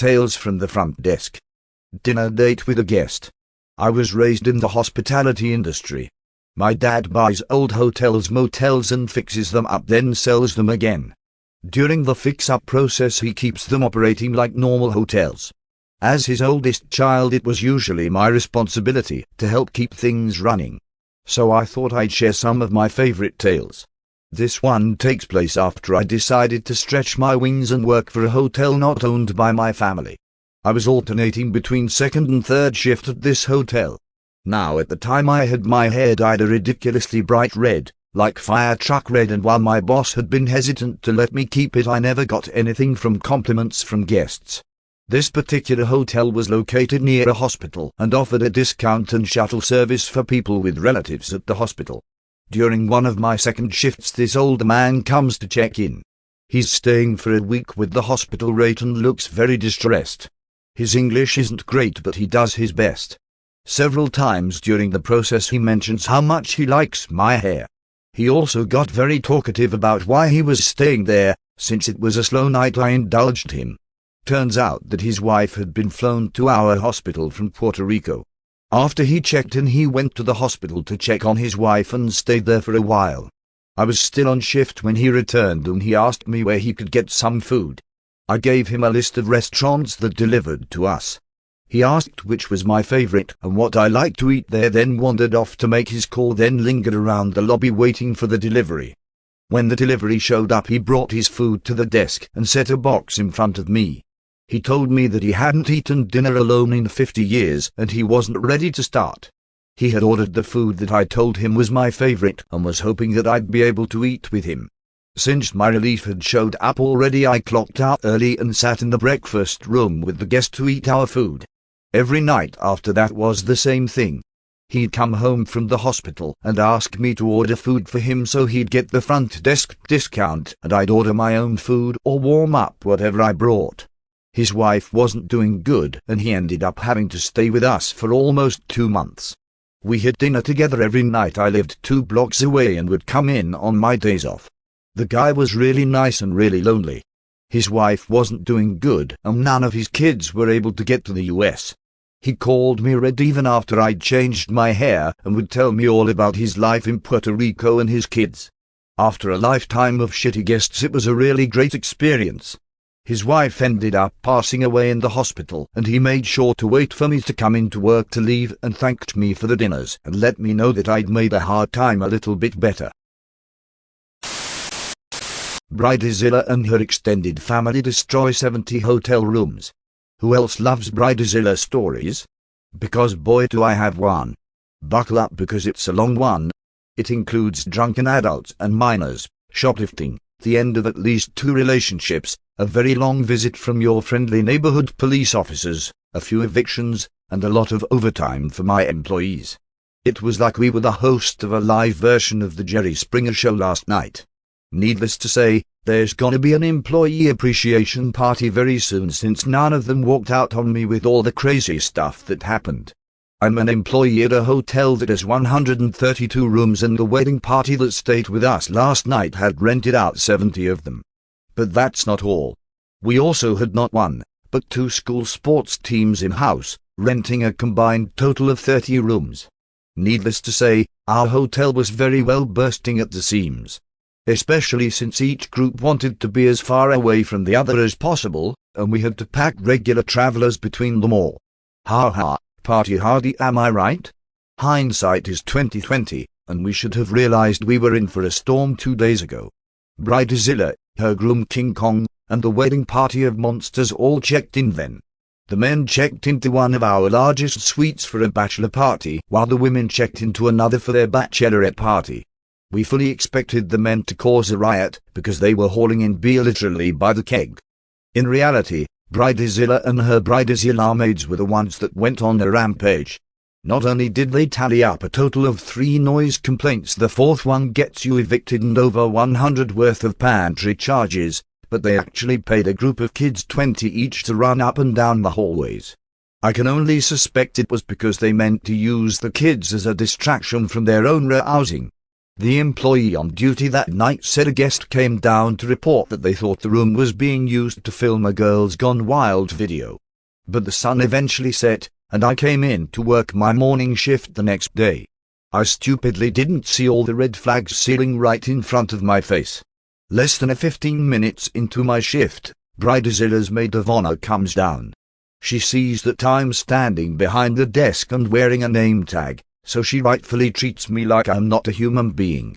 Tales from the front desk. Dinner date with a guest. I was raised in the hospitality industry. My dad buys old hotels, motels and fixes them up, then sells them again. During the fix-up process he keeps them operating like normal hotels. As his oldest child, it was usually my responsibility to help keep things running. So I thought I'd share some of my favorite tales. This one takes place after I decided to stretch my wings and work for a hotel not owned by my family. I was alternating between second and third shift at this hotel. Now at the time I had my hair dyed a ridiculously bright red, like fire truck red, and while my boss had been hesitant to let me keep it, I never got anything from compliments from guests. This particular hotel was located near a hospital and offered a discount and shuttle service for people with relatives at the hospital. During one of my second shifts this older man comes to check in. He's staying for a week with the hospital rate and looks very distressed. His English isn't great, but he does his best. Several times during the process he mentions how much he likes my hair. He also got very talkative about why he was staying there. Since it was a slow night, I indulged him. Turns out that his wife had been flown to our hospital from Puerto Rico. After he checked in, he went to the hospital to check on his wife and stayed there for a while. I was still on shift when he returned and he asked me where he could get some food. I gave him a list of restaurants that delivered to us. He asked which was my favorite and what I liked to eat there, then wandered off to make his call, then lingered around the lobby waiting for the delivery. When the delivery showed up, he brought his food to the desk and set a box in front of me. He told me that he hadn't eaten dinner alone in 50 years and he wasn't ready to start. He had ordered the food that I told him was my favorite and was hoping that I'd be able to eat with him. Since my relief had showed up already, I clocked out early and sat in the breakfast room with the guest to eat our food. Every night after that was the same thing. He'd come home from the hospital and ask me to order food for him so he'd get the front desk discount, and I'd order my own food or warm up whatever I brought. His wife wasn't doing good and he ended up having to stay with us for almost 2 months. We had dinner together every night. I lived 2 blocks away and would come in on my days off. The guy was really nice and really lonely. His wife wasn't doing good and none of his kids were able to get to the US. He called me red even after I'd changed my hair and would tell me all about his life in Puerto Rico and his kids. After a lifetime of shitty guests, it was a really great experience. His wife ended up passing away in the hospital and he made sure to wait for me to come into work to leave and thanked me for the dinners and let me know that I'd made a hard time a little bit better. Bridezilla and her extended family destroy 70 hotel rooms. Who else loves Bridezilla stories? Because boy do I have one. Buckle up because it's a long one. It includes drunken adults and minors, shoplifting, the end of at least 2 relationships, a very long visit from your friendly neighborhood police officers, a few evictions, and a lot of overtime for my employees. It was like we were the host of a live version of the Jerry Springer Show last night. Needless to say, there's gonna be an employee appreciation party very soon, since none of them walked out on me with all the crazy stuff that happened. I'm an employee at a hotel that has 132 rooms, and the wedding party that stayed with us last night had rented out 70 of them. But that's not all. We also had not 1, but 2 school sports teams in-house, renting a combined total of 30 rooms. Needless to say, our hotel was very well bursting at the seams. Especially since each group wanted to be as far away from the other as possible, and we had to pack regular travelers between them all. Ha ha, party hardy, am I right? Hindsight is 20/20, and we should have realized we were in for a storm 2 days ago. Bridezilla, her groom King Kong, and the wedding party of monsters all checked in then. The men checked into one of our largest suites for a bachelor party, while the women checked into another for their bachelorette party. We fully expected the men to cause a riot, because they were hauling in beer literally by the keg. In reality, Bridezilla and her Bridezilla maids were the ones that went on a rampage. Not only did they tally up a total of 3 noise complaints, the 4th one gets you evicted, and over 100 worth of pantry charges, but they actually paid a group of kids 20 each to run up and down the hallways. I can only suspect it was because they meant to use the kids as a distraction from their own rousing. The employee on duty that night said a guest came down to report that they thought the room was being used to film a Girls Gone Wild video. But the sun eventually set, and I came in to work my morning shift the next day. I stupidly didn't see all the red flags sealing right in front of my face. Less than 15 minutes into my shift, Bridezilla's maid of honor comes down. She sees that I'm standing behind the desk and wearing a name tag, so she rightfully treats me like I'm not a human being.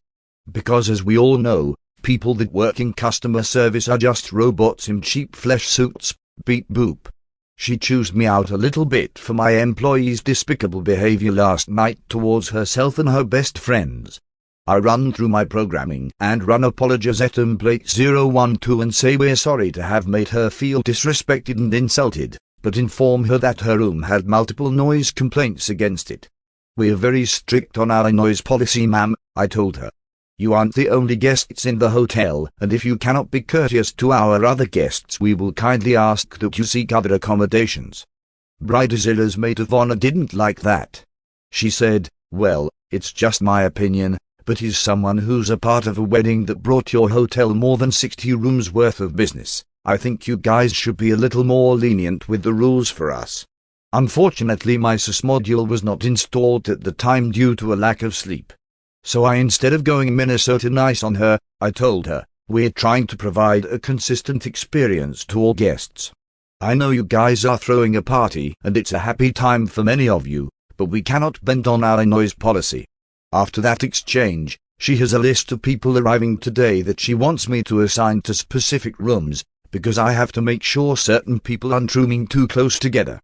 Because as we all know, people that work in customer service are just robots in cheap flesh suits, beep boop. She chews me out a little bit for my employee's despicable behavior last night towards herself and her best friends. I run through my programming and run apologize at template 012 and say we're sorry to have made her feel disrespected and insulted, but inform her that her room had multiple noise complaints against it. We're very strict on our noise policy, ma'am, I told her. You aren't the only guests in the hotel, and if you cannot be courteous to our other guests, we will kindly ask that you seek other accommodations. Bridezilla's maid of honor didn't like that. She said, well, it's just my opinion, but he's someone who's a part of a wedding that brought your hotel more than 60 rooms worth of business. I think you guys should be a little more lenient with the rules for us. Unfortunately, my SIS module was not installed at the time due to a lack of sleep. So instead of going Minnesota nice on her, I told her, we're trying to provide a consistent experience to all guests. I know you guys are throwing a party and it's a happy time for many of you, but we cannot bend on our noise policy. After that exchange, she has a list of people arriving today that she wants me to assign to specific rooms, because I have to make sure certain people aren't rooming too close together.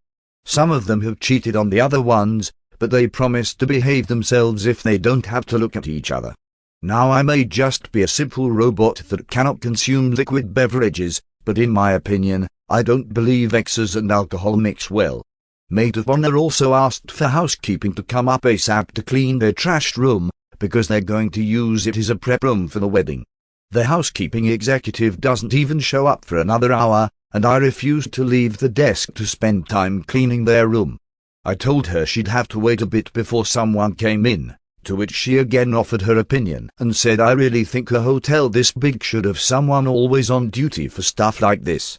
Some of them have cheated on the other ones, but they promise to behave themselves if they don't have to look at each other. Now I may just be a simple robot that cannot consume liquid beverages, but in my opinion, I don't believe X's and alcohol mix well. Maid of honor also asked for housekeeping to come up ASAP to clean their trash room, because they're going to use it as a prep room for the wedding. The housekeeping executive doesn't even show up for another hour, and I refused to leave the desk to spend time cleaning their room. I told her she'd have to wait a bit before someone came in, to which she again offered her opinion and said I really think a hotel this big should have someone always on duty for stuff like this.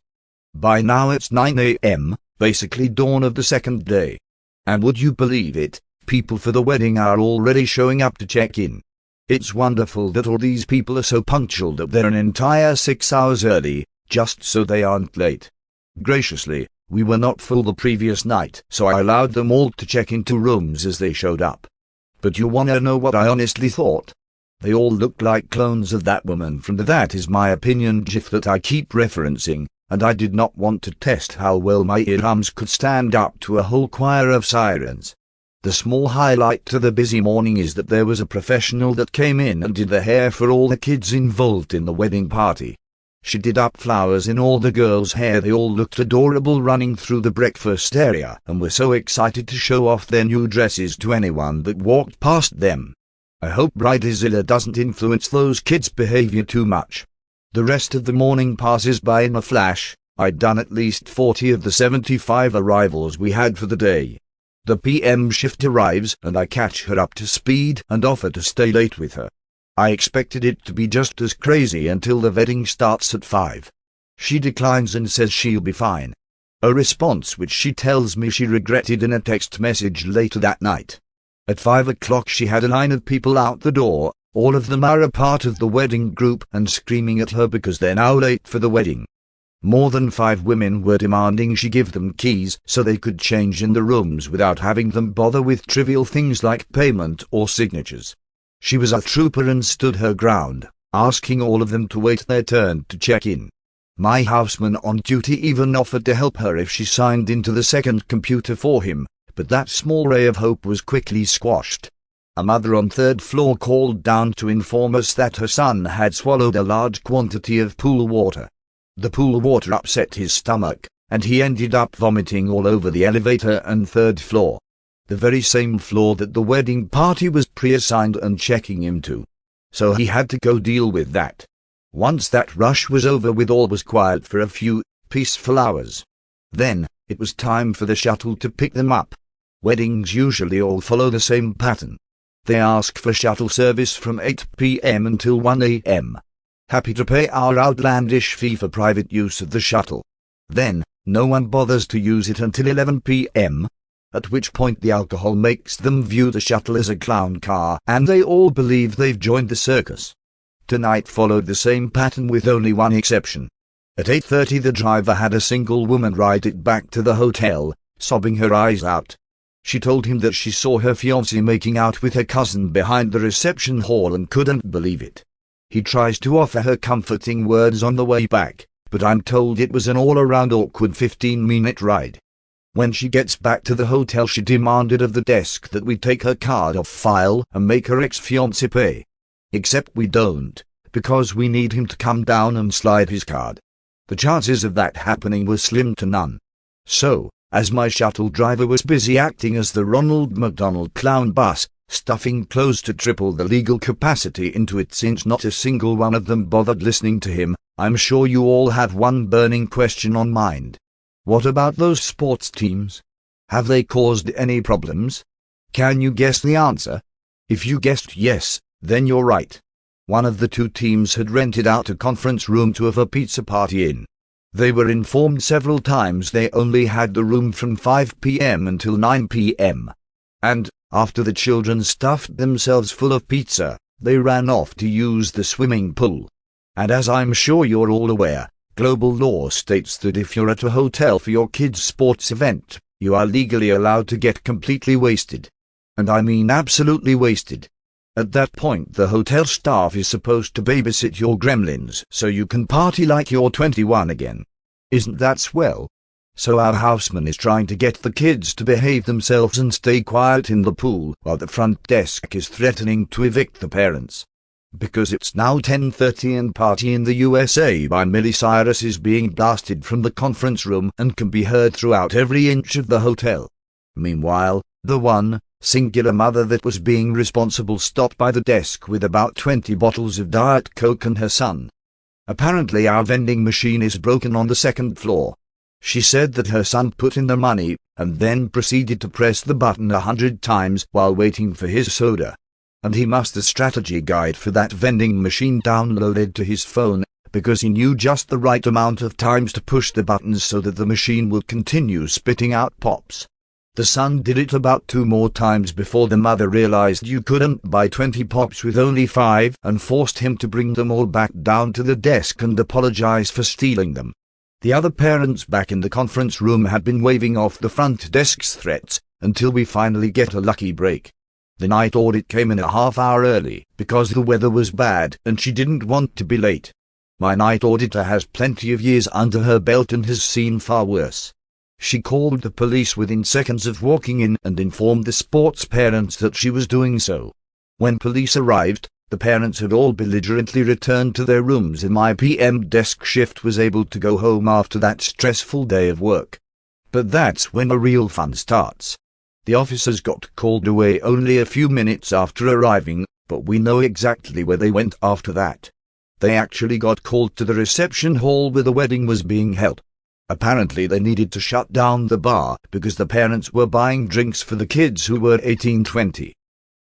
By now it's 9 a.m., basically dawn of the second day. And would you believe it, people for the wedding are already showing up to check in. It's wonderful that all these people are so punctual that they're an entire 6 hours early, just so they aren't late. Graciously, we were not full the previous night, so I allowed them all to check into rooms as they showed up. But you wanna know what I honestly thought? They all looked like clones of that woman from the That Is My Opinion gif that I keep referencing, and I did not want to test how well my eardrums could stand up to a whole choir of sirens. The small highlight to the busy morning is that there was a professional that came in and did the hair for all the kids involved in the wedding party. She did up flowers in all the girls' hair. They all looked adorable running through the breakfast area and were so excited to show off their new dresses to anyone that walked past them. I hope Bridezilla doesn't influence those kids' behavior too much. The rest of the morning passes by in a flash. I'd done at least 40 of the 75 arrivals we had for the day. The PM shift arrives and I catch her up to speed and offer to stay late with her. I expected it to be just as crazy until the wedding starts at 5. She declines and says she'll be fine. A response which she tells me she regretted in a text message later that night. At 5 o'clock she had a line of people out the door. All of them are a part of the wedding group and screaming at her because they're now late for the wedding. More than 5 women were demanding she give them keys so they could change in the rooms without having them bother with trivial things like payment or signatures. She was a trooper and stood her ground, asking all of them to wait their turn to check in. My houseman on duty even offered to help her if she signed into the second computer for him, but that small ray of hope was quickly squashed. A mother on 3rd floor called down to inform us that her son had swallowed a large quantity of pool water. The pool water upset his stomach, and he ended up vomiting all over the elevator and 3rd floor. The very same floor that the wedding party was pre-assigned and checking him to. So he had to go deal with that. Once that rush was over with, all was quiet for a few peaceful hours. Then, it was time for the shuttle to pick them up. Weddings usually all follow the same pattern. They ask for shuttle service from 8 p.m. until 1 a.m. Happy to pay our outlandish fee for private use of the shuttle. Then, no one bothers to use it until 11 p.m., at which point the alcohol makes them view the shuttle as a clown car, and they all believe they've joined the circus. Tonight followed the same pattern with only one exception. At 8:30 the driver had a single woman ride it back to the hotel, sobbing her eyes out. She told him that she saw her fiancé making out with her cousin behind the reception hall and couldn't believe it. He tries to offer her comforting words on the way back, but I'm told it was an all-around awkward 15-minute ride. When she gets back to the hotel she demanded of the desk that we take her card off file and make her ex-fiancé pay. Except we don't, because we need him to come down and slide his card. The chances of that happening were slim to none. So, as my shuttle driver was busy acting as the Ronald McDonald clown bus, stuffing close to triple the legal capacity into it since not a single one of them bothered listening to him, I'm sure you all have one burning question on mind. What about those sports teams? Have they caused any problems? Can you guess the answer? If you guessed yes, then you're right. One of the two teams had rented out a conference room to have a pizza party in. They were informed several times they only had the room from 5 p.m. until 9 p.m. And, after the children stuffed themselves full of pizza, they ran off to use the swimming pool. And as I'm sure you're all aware, global law states that if you're at a hotel for your kid's sports event, you are legally allowed to get completely wasted. And I mean absolutely wasted. At that point the hotel staff is supposed to babysit your gremlins so you can party like you're 21 again. Isn't that swell? So our houseman is trying to get the kids to behave themselves and stay quiet in the pool while the front desk is threatening to evict the parents. Because it's now 10:30 and Party in the USA by Miley Cyrus is being blasted from the conference room and can be heard throughout every inch of the hotel. Meanwhile, the one singular mother that was being responsible stopped by the desk with about 20 bottles of Diet Coke and her son. Apparently our vending machine is broken on the second floor. She said that her son put in the money and then proceeded to press the button 100 times while waiting for his soda. And he must have a strategy guide for that vending machine downloaded to his phone, because he knew just the right amount of times to push the buttons so that the machine would continue spitting out pops. The son did it about 2 more times before the mother realized you couldn't buy 20 pops with only 5 and forced him to bring them all back down to the desk and apologize for stealing them. The other parents back in the conference room had been waving off the front desk's threats until we finally get a lucky break. The night audit came in a half-hour early because the weather was bad and she didn't want to be late. My night auditor has plenty of years under her belt and has seen far worse. She called the police within seconds of walking in and informed the sports parents that she was doing so. When police arrived, the parents had all belligerently returned to their rooms and my PM desk shift was able to go home after that stressful day of work. But that's when the real fun starts. The officers got called away only a few minutes after arriving, but we know exactly where they went after that. They actually got called to the reception hall where the wedding was being held. Apparently they needed to shut down the bar because the parents were buying drinks for the kids who were 18-20.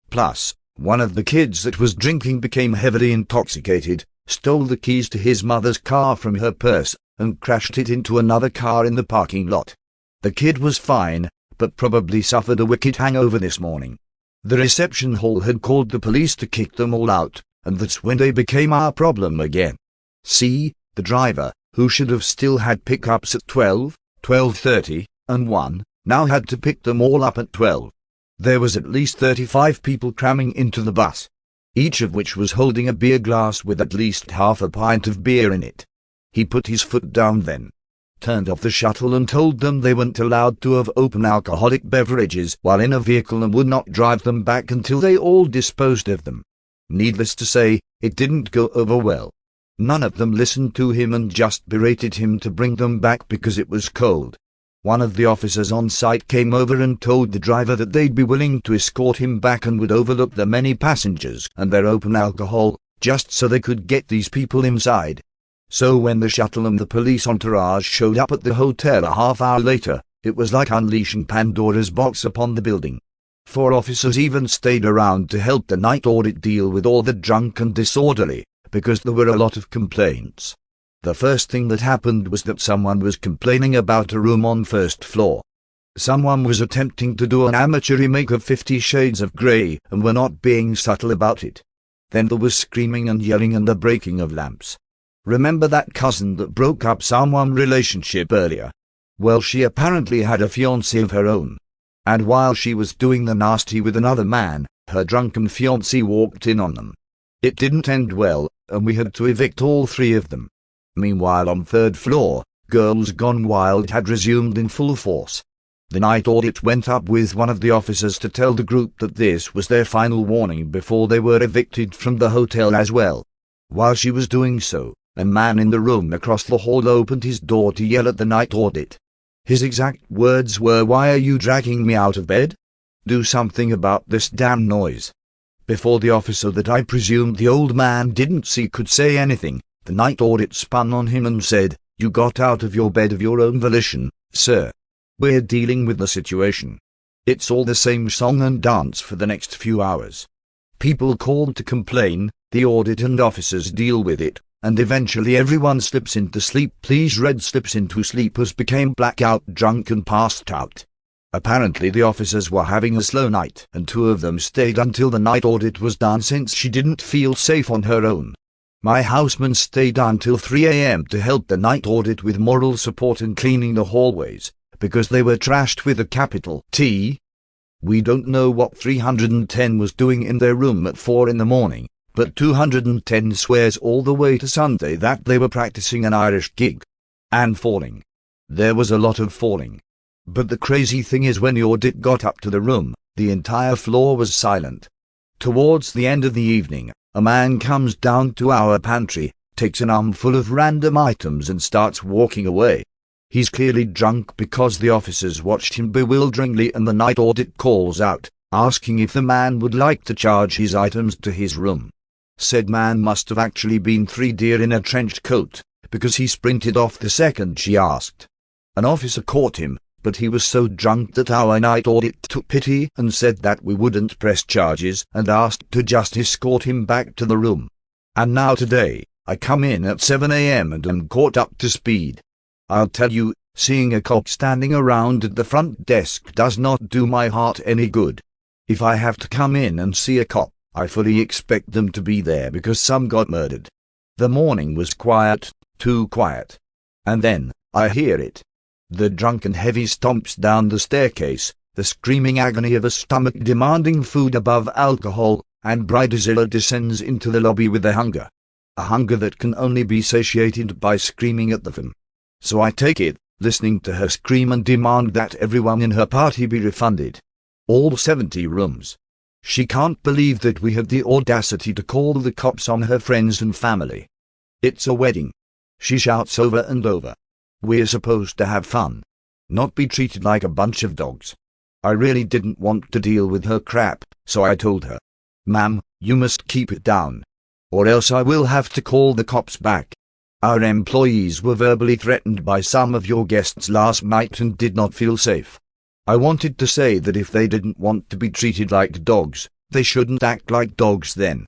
Plus, one of the kids that was drinking became heavily intoxicated, stole the keys to his mother's car from her purse, and crashed it into another car in the parking lot. The kid was fine, but probably suffered a wicked hangover this morning. The reception hall had called the police to kick them all out, and that's when they became our problem again. See, the driver, who should have still had pickups at 12, 12:30, and 1, now had to pick them all up at 12. There was at least 35 people cramming into the bus, each of which was holding a beer glass with at least half a pint of beer in it. He put his foot down then, turned off the shuttle and told them they weren't allowed to have open alcoholic beverages while in a vehicle and would not drive them back until they all disposed of them. Needless to say, it didn't go over well. None of them listened to him and just berated him to bring them back because it was cold. One of the officers on site came over and told the driver that they'd be willing to escort him back and would overlook the many passengers and their open alcohol, just so they could get these people inside. So when the shuttle and the police entourage showed up at the hotel a half hour later, it was like unleashing Pandora's box upon the building. 4 officers even stayed around to help the night audit deal with all the drunk and disorderly, because there were a lot of complaints. The first thing that happened was that someone was complaining about a room on first floor. Someone was attempting to do an amateur remake of 50 Shades of Grey and were not being subtle about it. Then there was screaming and yelling and the breaking of lamps. Remember that cousin that broke up someone's relationship earlier? Well, she apparently had a fiancé of her own. And while she was doing the nasty with another man, her drunken fiancé walked in on them. It didn't end well, and we had to evict all 3 of them. Meanwhile, on 3rd floor, Girls Gone Wild had resumed in full force. The night audit went up with one of the officers to tell the group that this was their final warning before they were evicted from the hotel as well. While she was doing so, a man in the room across the hall opened his door to yell at the night audit. His exact words were, "Why are you dragging me out of bed? Do something about this damn noise." Before the officer that I presumed the old man didn't see could say anything, the night audit spun on him and said, "You got out of your bed of your own volition, sir. We're dealing with the situation. It's all the same song and dance for the next few hours. People called to complain, the audit and officers deal with it, and eventually everyone slips into sleep. Please red slips into sleepers became blackout drunk and passed out. Apparently the officers were having a slow night, and 2 of them stayed until the night audit was done since she didn't feel safe on her own. My houseman stayed until 3 a.m. to help the night audit with moral support and cleaning the hallways, because they were trashed with a capital T. We don't know what 310 was doing in their room at 4 in the morning, but 210 swears all the way to Sunday that they were practicing an Irish gig. And falling. There was a lot of falling. But the crazy thing is, when the audit got up to the room, the entire floor was silent. Towards the end of the evening, a man comes down to our pantry, takes an armful of random items and starts walking away. He's clearly drunk because the officers watched him bewilderingly, and the night audit calls out, asking if the man would like to charge his items to his room. Said man must have actually been 3 deer in a trench coat, because he sprinted off the second she asked. An officer caught him, but he was so drunk that our night audit took pity and said that we wouldn't press charges and asked to just escort him back to the room. And now today, I come in at 7 a.m. and am caught up to speed. I'll tell you, seeing a cop standing around at the front desk does not do my heart any good. If I have to come in and see a cop, I fully expect them to be there because some got murdered. The morning was quiet, too quiet. And then, I hear it. The drunken heavy stomps down the staircase, the screaming agony of a stomach demanding food above alcohol, and bridezilla descends into the lobby with a hunger that can only be satiated by screaming at them. So I take it, listening to her scream, and demand that everyone in her party be refunded. All 70 rooms. She can't believe that we had the audacity to call the cops on her friends and family. It's a wedding. She shouts over and over. We're supposed to have fun, not be treated like a bunch of dogs. I really didn't want to deal with her crap, so I told her, "Ma'am, you must keep it down, or else I will have to call the cops back. Our employees were verbally threatened by some of your guests last night and did not feel safe." I wanted to say that if they didn't want to be treated like dogs, they shouldn't act like dogs then.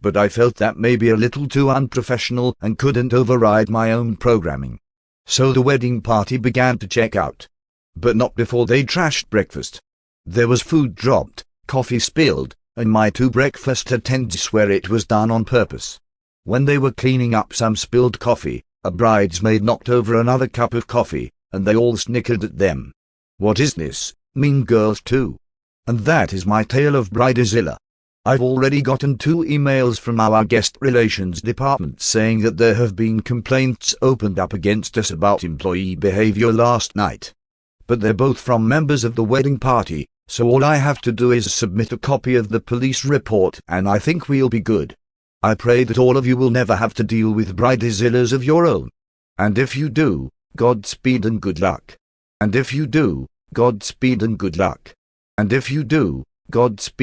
But I felt that may be a little too unprofessional and couldn't override my own programming. So the wedding party began to check out. But not before they trashed breakfast. There was food dropped, coffee spilled, and my 2 breakfast attendants swear it was done on purpose. When they were cleaning up some spilled coffee, a bridesmaid knocked over another cup of coffee, and they all snickered at them. What is this? Mean girls too. And that is my tale of bridezilla. I've already gotten 2 emails from our guest relations department saying that there have been complaints opened up against us about employee behavior last night. But they're both from members of the wedding party, so all I have to do is submit a copy of the police report and I think we'll be good. I pray that all of you will never have to deal with bridezillas of your own. And if you do, Godspeed and good luck. And if you do, Godspeed and good luck. And if you do, Godspeed.